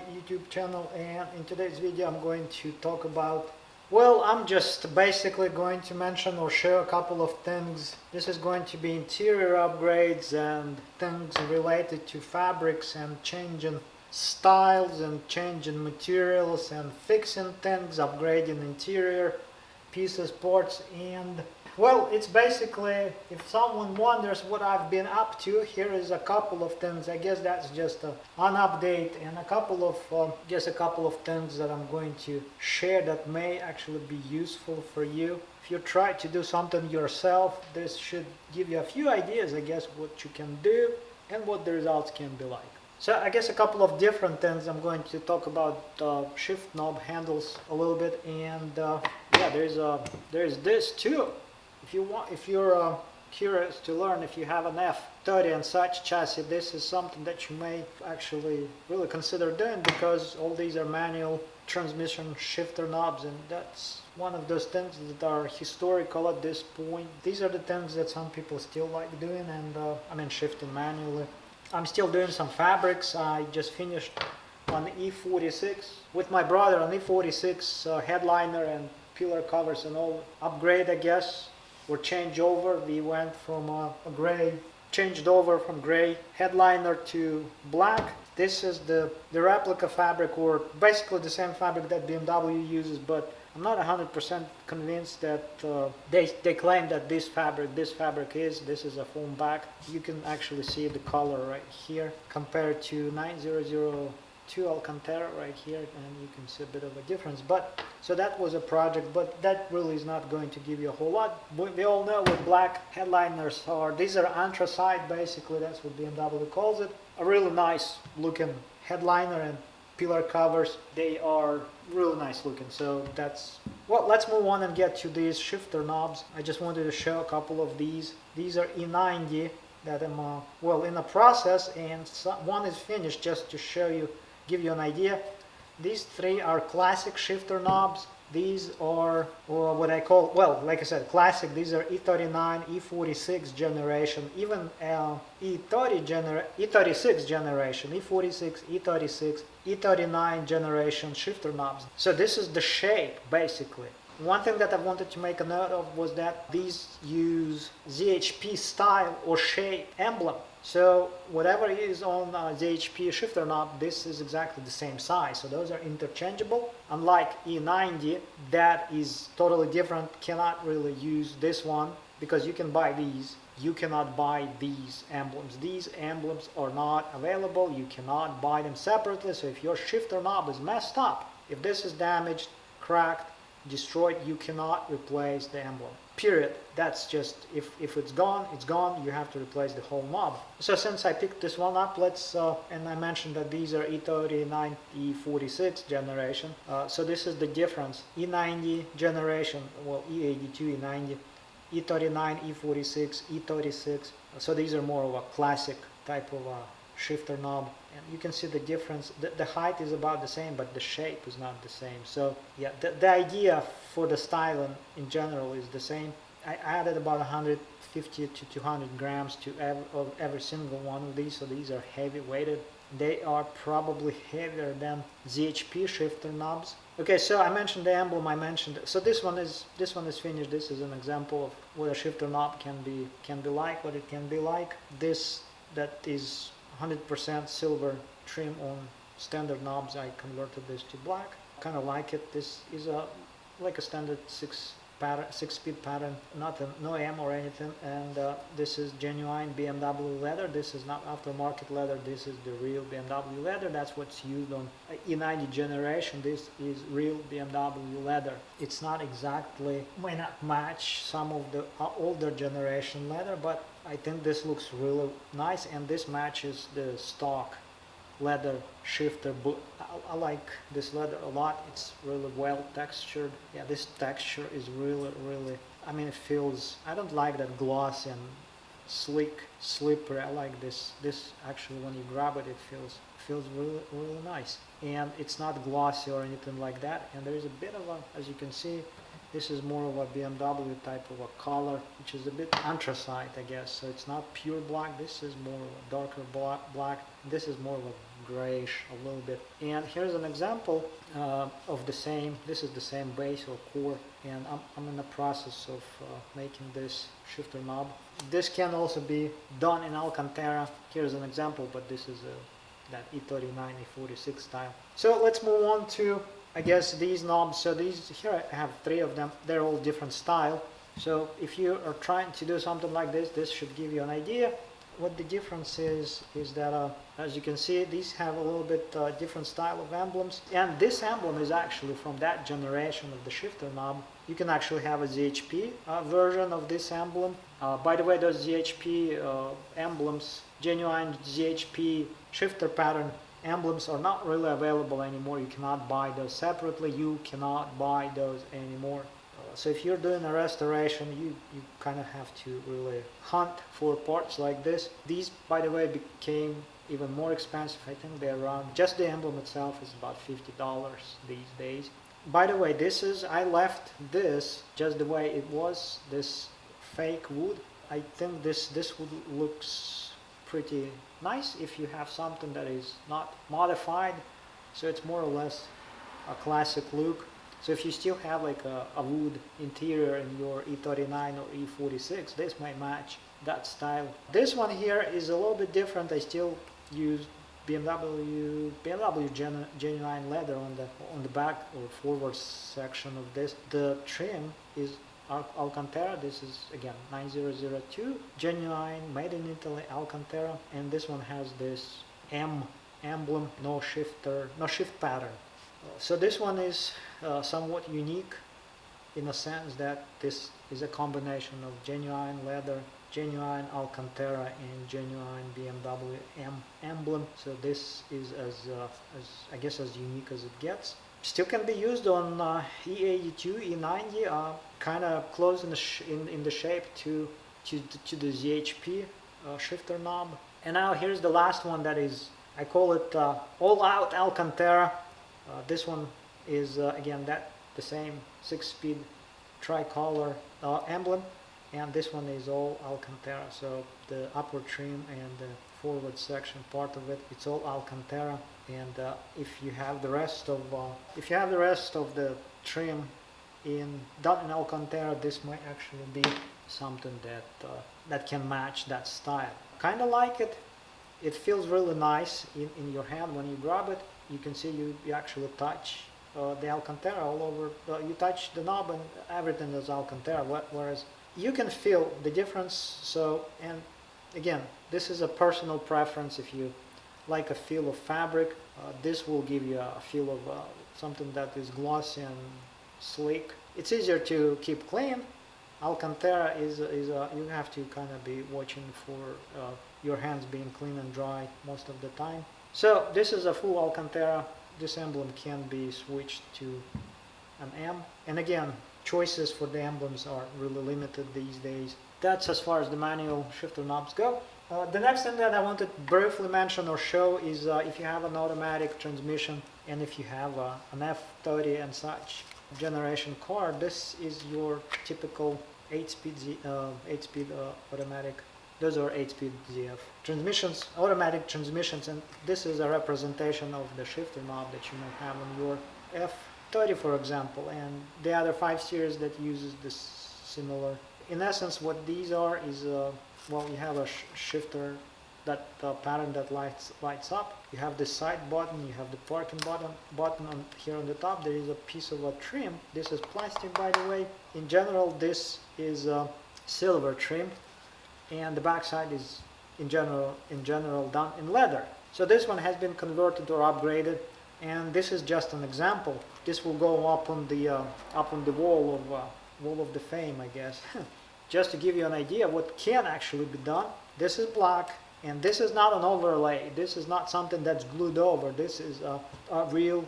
my YouTube channel, and in today's video I'm going to talk about, well, I'm just basically going to mention or share a couple of things. This is going to be interior upgrades and things related to fabrics and changing styles and changing materials and fixing things, upgrading interior pieces, parts, and well, it's basically, if someone wonders what I've been up to, here is a couple of things. I guess that's just an update and a couple of things that I'm going to share that may actually be useful for you. If you try to do something yourself, this should give you a few ideas, I guess, what you can do and what the results can be like. So I guess a couple of different things. I'm going to talk about shift knob handles a little bit, and yeah, there's this too. If you're curious to learn, if you have an F30 and such chassis, this is something that you may actually really consider doing, because all these are manual transmission shifter knobs, and that's one of those things that are historical at this point. These are the things that some people still like doing, and I mean shifting manually. I'm still doing some fabrics. I just finished on E46 with my brother on E46 headliner and pillar covers and all upgrade, I guess, or change over. We went from changed over from gray headliner to black. This is the replica fabric, or basically the same fabric that BMW uses, but I'm not 100% convinced that they claim that this fabric this is a foam back. You can actually see the color right here compared to 9002 Alcantara right here, and you can see a bit of a difference. But so that was a project, but that really is not going to give you a whole lot. We all know what black headliners are. These are anthracite, basically. That's what BMW calls it. A really nice looking headliner and pillar covers. They are really nice looking. So that's, well, let's move on and get to these shifter knobs. I just wanted to show a couple of these. These are E90 that I'm well in the process, and one is finished, just to show you, give you an idea. These three are classic shifter knobs. These are, or what I call, well, like I said, classic. These are E39, E46 generation, even E36 generation, E46, E36, E39 generation shifter knobs. So this is the shape, basically. One thing that I wanted to make a note of was that these use ZHP style or shape emblem. So whatever is on ZHP shifter knob, this is exactly the same size. So those are interchangeable. Unlike E90, that is totally different. Cannot really use this one because you can buy these. You cannot buy these emblems. These emblems are not available. You cannot buy them separately. So if your shifter knob is messed up, if this is damaged, cracked, destroyed, you cannot replace the emblem. Period. That's just, if it's gone, it's gone. You have to replace the whole knob. So since I picked this one up, let's and I mentioned that these are E39 E46 generation. So this is the difference. E90 generation, well, E82 E90, E39 E46, E36. So these are more of a classic type of shifter knob, and you can see the difference. The height is about the same, but the shape is not the same. So yeah, the idea for the styling in general is the same. I added about 150 to 200 grams to every single one of these, so these are heavy weighted. They are probably heavier than ZHP shifter knobs. Okay, so I mentioned the emblem. So this one is finished. This is an example of what a shifter knob can be like, what it can be like. This that is 100% silver trim on standard knobs. I converted this to black. Kind of like it. This is like a standard six-speed pattern, no M or anything. And this is genuine BMW leather. This is not aftermarket leather. This is the real BMW leather. That's what's used on E90 generation. This is real BMW leather. It's not exactly, may not match some of the older generation leather, but I think this looks really nice, and this matches the stock leather shifter. I like this leather a lot. It's really well textured. Yeah, this texture is really, I mean, it feels, I don't like that glossy and slick, slippery. I like this actually, when you grab it, it feels really nice, and it's not glossy or anything like that. And there is a bit of a, as you can see, this is more of a BMW type of a color, which is a bit anthracite, I guess. So it's not pure black. This is more of a darker black. This is more of a grayish a little bit. And here's an example of the same. This is the same base or core, and I'm in the process of making this shifter knob. This can also be done in Alcantara. Here's an example, but this is that E39 E46 style. So let's move on to, I guess, these knobs. So these here, I have 3 of them. They're all different style. So if you are trying to do something like this should give you an idea. What the difference is that as you can see, these have a little bit different style of emblems, and this emblem is actually from that generation of the shifter knob. You can actually have a ZHP version of this emblem. By the way, those ZHP emblems, genuine ZHP shifter pattern emblems, are not really available anymore. You cannot buy those separately. You cannot buy those anymore. So if you're doing a restoration, you kind of have to really hunt for parts like this. These, by the way, became even more expensive. I think they're around, just the emblem itself is about $50 these days. By the way, I left this just the way it was, this fake wood. I think this wood looks pretty nice if you have something that is not modified. So it's more or less a classic look. So if you still have like a wood interior in your E39 or E46, this might match that style. This one here is a little bit different. I still use BMW genuine leather on the back or forward section of this. The trim is Alcantara. This is again 9002, genuine, made in Italy, Alcantara, and this one has this M emblem, no shift pattern. So this one is somewhat unique in a sense that this is a combination of genuine leather, genuine Alcantara, and genuine BMW emblem. So this is I guess as unique as it gets. Still can be used on E82 E90, kind of close in the shape to the ZHP shifter knob. And now here's the last one that is, I call it all out Alcantara. This one is again the same 6-speed tricolor emblem, and this one is all Alcantara. So the upper trim and the forward section part of it, it's all Alcantara. And if you have the rest of the trim done in Alcantara, this might actually be something that can match that style. Kind of like it. It feels really nice in your hand when you grab it. You can see you actually touch the Alcantara all over. You touch the knob and everything is Alcantara, whereas you can feel the difference. So, and again, this is a personal preference. If you like a feel of fabric, this will give you a feel of something that is glossy and sleek. It's easier to keep clean. Alcantara is you have to kind of be watching for your hands being clean and dry most of the time. So this is a full Alcantara. This emblem can be switched to an M. And again, choices for the emblems are really limited these days. That's as far as the manual shifter knobs go. The next thing that I wanted to briefly mention or show is if you have an automatic transmission and if you have an F30 and such generation car, this is your typical 8-speed automatic. Those are 8-speed ZF transmissions, automatic transmissions, and this is a representation of the shifter knob that you may have on your F30, for example, and the other 5 series that uses this similar. In essence, what these are is, well, you have a shifter that pattern that lights up. You have the side button, you have the parking button on here on the top. There is a piece of a trim. This is plastic, by the way. In general, this is silver trim, and the backside is in general done in leather. So this one has been converted or upgraded, and this is just an example. This will go up on the wall of the fame, I guess. Just to give you an idea of what can actually be done. This is black, and this is not an overlay. This is not something that's glued over. This is a real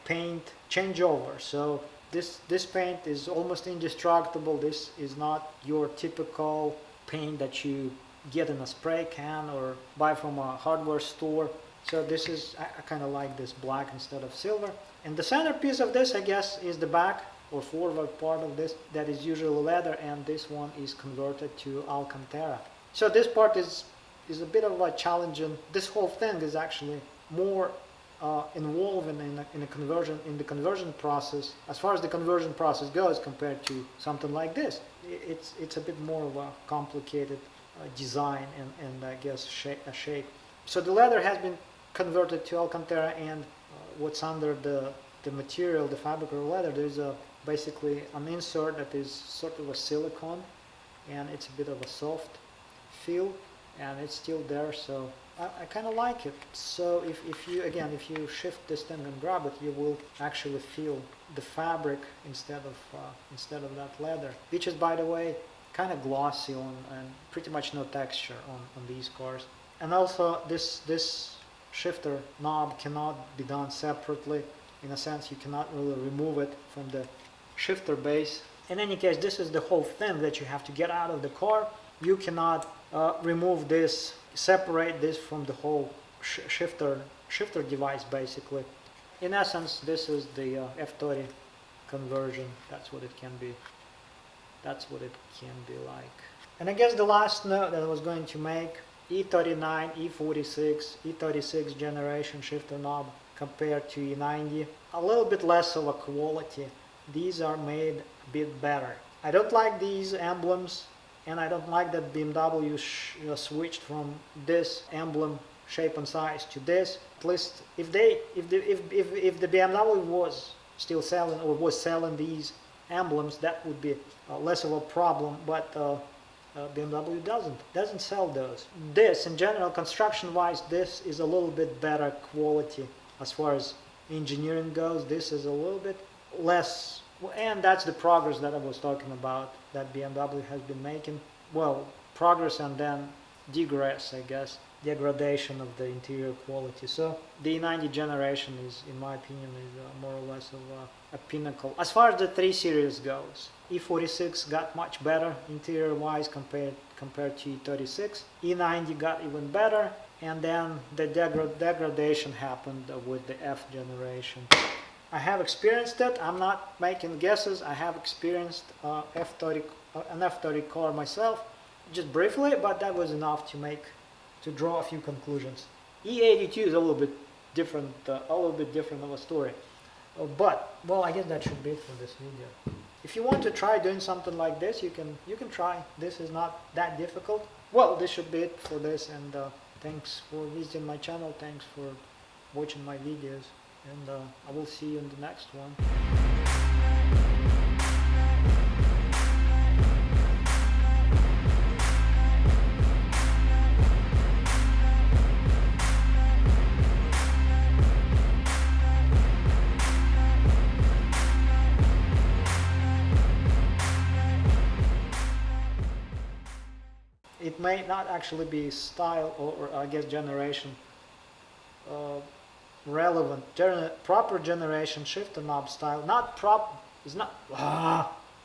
paint changeover. So this paint is almost indestructible. This is not your typical paint that you get in a spray can or buy from a hardware store. So this is, I kind of like this black instead of silver. And the centerpiece of this, I guess, is the back or forward part of this that is usually leather, and this one is converted to Alcantara. So this part is a bit of a challenge, and this whole thing is actually more involved in the conversion process, as far as the conversion process goes, compared to something like this. It's a bit more of a complicated design and I guess shape. So the leather has been converted to Alcantara, and what's under the material, the fabric or leather, there's basically an insert that is sort of a silicone, and it's a bit of a soft feel, and it's still there, so I kind of like it. So if you shift this thing and grab it, you will actually feel the fabric instead of that leather, which is, by the way, kind of glossy and pretty much no texture on these cars. And also this shifter knob cannot be done separately. In a sense, you cannot really remove it from the shifter base. In any case, this is the whole thing that you have to get out of the car. You cannot remove this, separate this from the whole shifter device, basically. In essence, this is the F30 conversion. That's what it can be. That's what it can be like. And I guess the last note that I was going to make, E39, E46, E36 generation shifter knob compared to E90, a little bit less of a quality. These are made a bit better. I don't like these emblems, and I don't like that BMW switched from this emblem shape and size to this. At least if the BMW was still selling or was selling these emblems, that would be less of a problem, but BMW doesn't sell those. This, in general, construction-wise, this is a little bit better quality as far as engineering goes. This is a little bit less, and that's the progress that I was talking about that BMW has been making. Well, progress and then digress, I guess, degradation of the interior quality. So the E90 generation is, in my opinion, is more or less of a pinnacle. As far as the 3 Series goes, E46 got much better interior-wise compared to E36. E90 got even better, and then the degradation happened with the F generation. I have experienced it. I'm not making guesses. I have experienced an F30 car myself, just briefly, but that was enough to draw a few conclusions. E82 is a little bit different of a story. But well, I guess that should be it for this video. If you want to try doing something like this, you can try. This is not that difficult. Well, this should be it for this, and thanks for visiting my channel. Thanks for watching my videos, and I will see you in the next one. It may not actually be style or I guess generation relevant. Proper generation shifter knob style, not prop is not